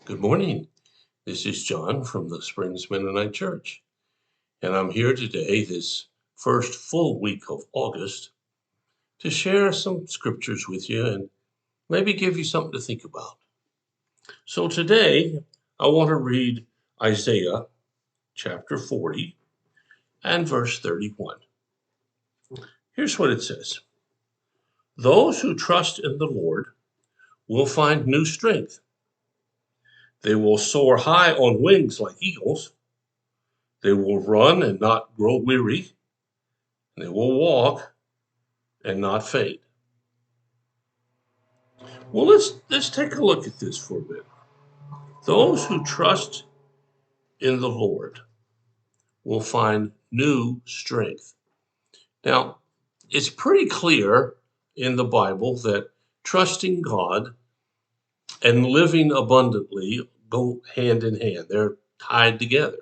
Good morning. This is John from the Springs Mennonite Church, and I'm here today, this first full week of August, to share some scriptures with you and maybe give you something to think about. So today, I want to read Isaiah chapter 40 and verse 31. Here's what it says: Those who trust in the Lord will find new strength. They will soar high on wings like eagles. They will run and not grow weary. They will walk and not faint. Well, let's take a look at this for a bit. Those who trust in the Lord will find new strength. Now, it's pretty clear in the Bible that trusting God and living abundantly go hand in hand. They're tied together.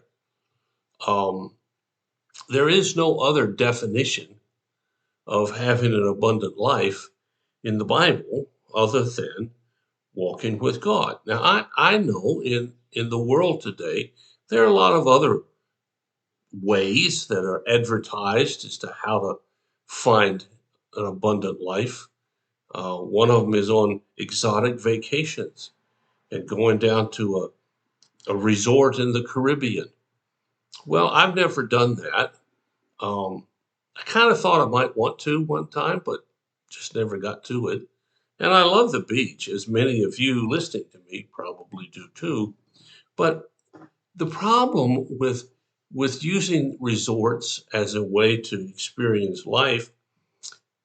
Um, there is no other definition of having an abundant life in the Bible other than walking with God. Now, I know in the world today, there are a lot of other ways that are advertised as to how to find an abundant life. One of them is on exotic vacations and going down to a resort in the Caribbean. Well, I've never done that. I kind of thought I might want to one time, but just never got to it. And I love the beach, as many of you listening to me probably do too. But the problem with using resorts as a way to experience life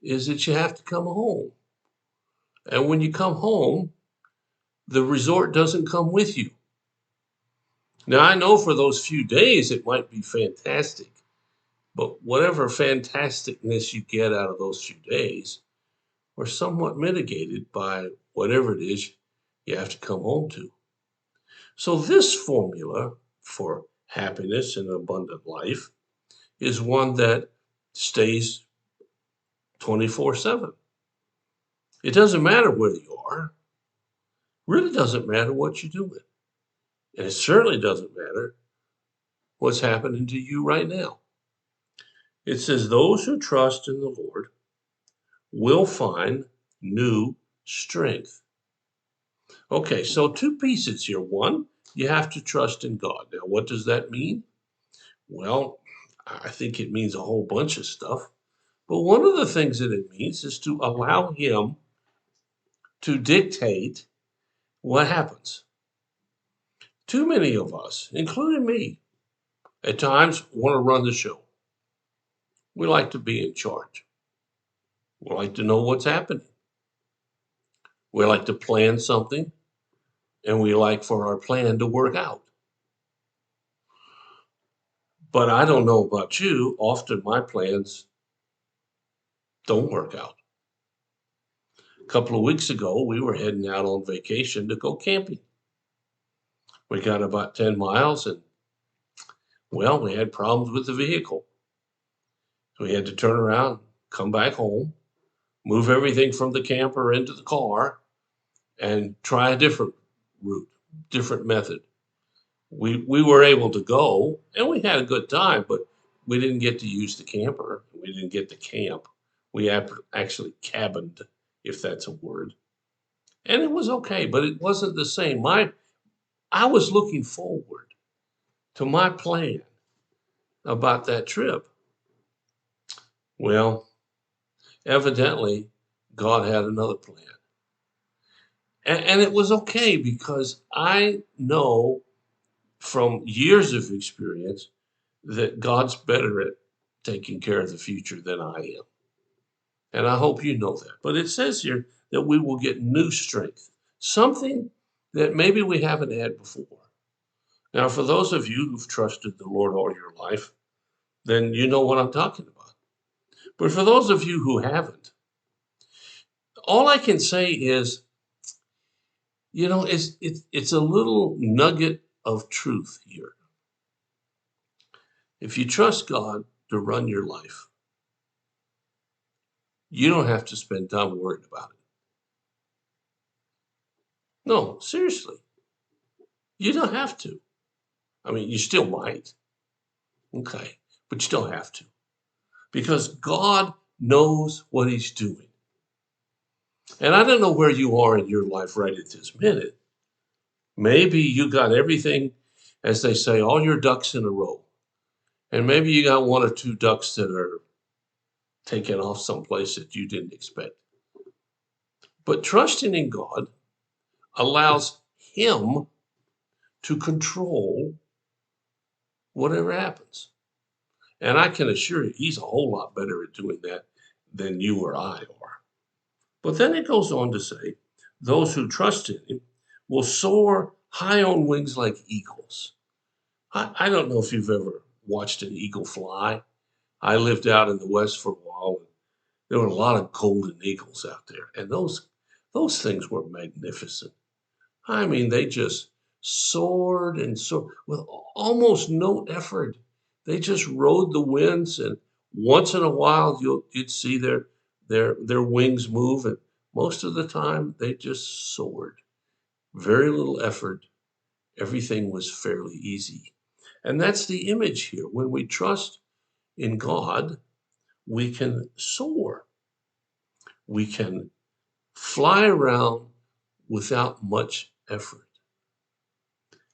is that you have to come home. And when you come home, the resort doesn't come with you. Now, I know for those few days it might be fantastic, but whatever fantasticness you get out of those few days are somewhat mitigated by whatever it is you have to come home to. So, this formula for happiness and abundant life is one that stays 24/7. It doesn't matter where you are, really doesn't matter what you're doing. And it certainly doesn't matter what's happening to you right now. It says, Those who trust in the Lord will find new strength. Okay, so two pieces here. One, you have to trust in God. Now, what does that mean? Well, I think it means a whole bunch of stuff. But one of the things that it means is to allow Him to dictate what happens. Too many of us, including me, at times want to run the show. We like to be in charge. We like to know what's happening. We like to plan something, and we like for our plan to work out. But I don't know about you, often my plans don't work out. A couple of weeks ago, we were heading out on vacation to go camping. We got about 10 miles, and well, we had problems with the vehicle. So we had to turn around, come back home, move everything from the camper into the car, and try a different route, different method. We were able to go, and we had a good time, but we didn't get to use the camper. We didn't get to camp. We actually cabined, if that's a word. And it was okay, but it wasn't the same. I was looking forward to my plan about that trip. Well, evidently, God had another plan. And it was okay because I know from years of experience that God's better at taking care of the future than I am. And I hope you know that. But it says here that we will get new strength, something that maybe we haven't had before. Now, for those of you who've trusted the Lord all your life, then you know what I'm talking about. But for those of you who haven't, all I can say is, it's a little nugget of truth here. If you trust God to run your life, you don't have to spend time worried about it. No, seriously. You don't have to. I mean, you still might, okay, but you don't have to because God knows what he's doing. And I don't know where you are in your life right at this minute. Maybe you got everything, as they say, all your ducks in a row. And maybe you got one or two ducks that are taken off someplace that you didn't expect. But trusting in God allows him to control whatever happens. And I can assure you, he's a whole lot better at doing that than you or I are. But then it goes on to say, those who trust in him will soar high on wings like eagles. I don't know if you've ever watched an eagle fly. I lived out in the West for a while, and there were a lot of golden eagles out there. And those things were magnificent. I mean, they just soared and soared with almost no effort. They just rode the winds, and once in a while you'd see their wings move, and most of the time they just soared. Very little effort. Everything was fairly easy. And that's the image here. When we trust in God, we can soar. We can fly around without much effort.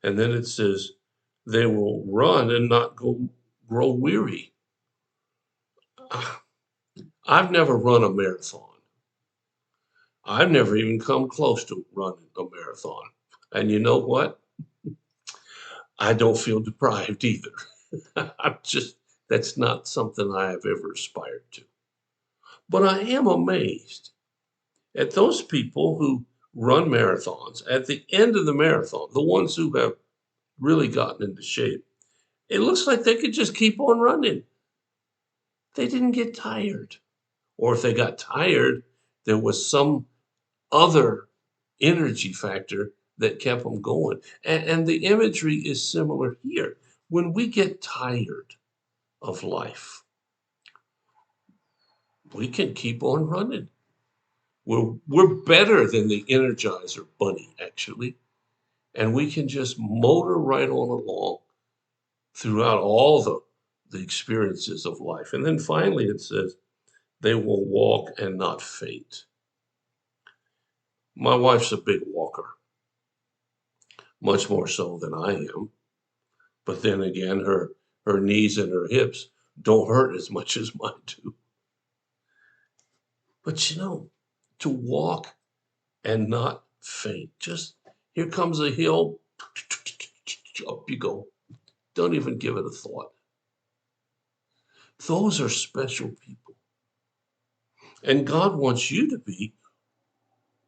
And then it says, they will run and not grow weary. I've never run a marathon. I've never even come close to running a marathon. And you know what? I don't feel deprived either. I'm just, that's not something I have ever aspired to. But I am amazed at those people who run marathons. At the end of the marathon, the ones who have really gotten into shape, it looks like they could just keep on running. They didn't get tired. Or if they got tired, there was some other energy factor that kept them going. And the imagery is similar here. When we get tired of life, we can keep on running. We're better than the Energizer Bunny, actually. And we can just motor right on along throughout all the experiences of life. And then finally it says, they will walk and not faint. My wife's a big walker, much more so than I am. But then again, her knees and her hips don't hurt as much as mine do. But you know, to walk and not faint, just here comes a hill, up you go. Don't even give it a thought. Those are special people. And God wants you to be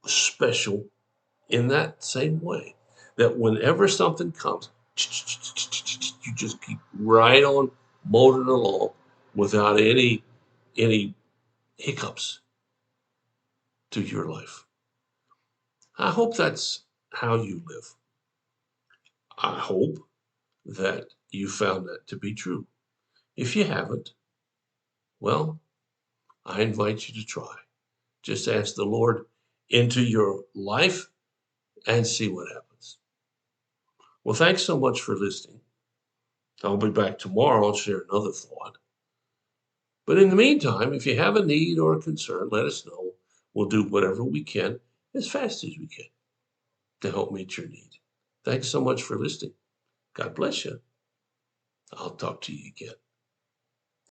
special in that same way. That whenever something comes, you just keep right on motoring along without any hiccups to your life. I hope that's how you live. I hope that you found that to be true. If you haven't, well, I invite you to try. Just ask the Lord into your life and see what happens. Well, thanks so much for listening. I'll be back tomorrow. I'll share another thought. But in the meantime, if you have a need or a concern, let us know. We'll do whatever we can as fast as we can to help meet your need. Thanks so much for listening. God bless you. I'll talk to you again.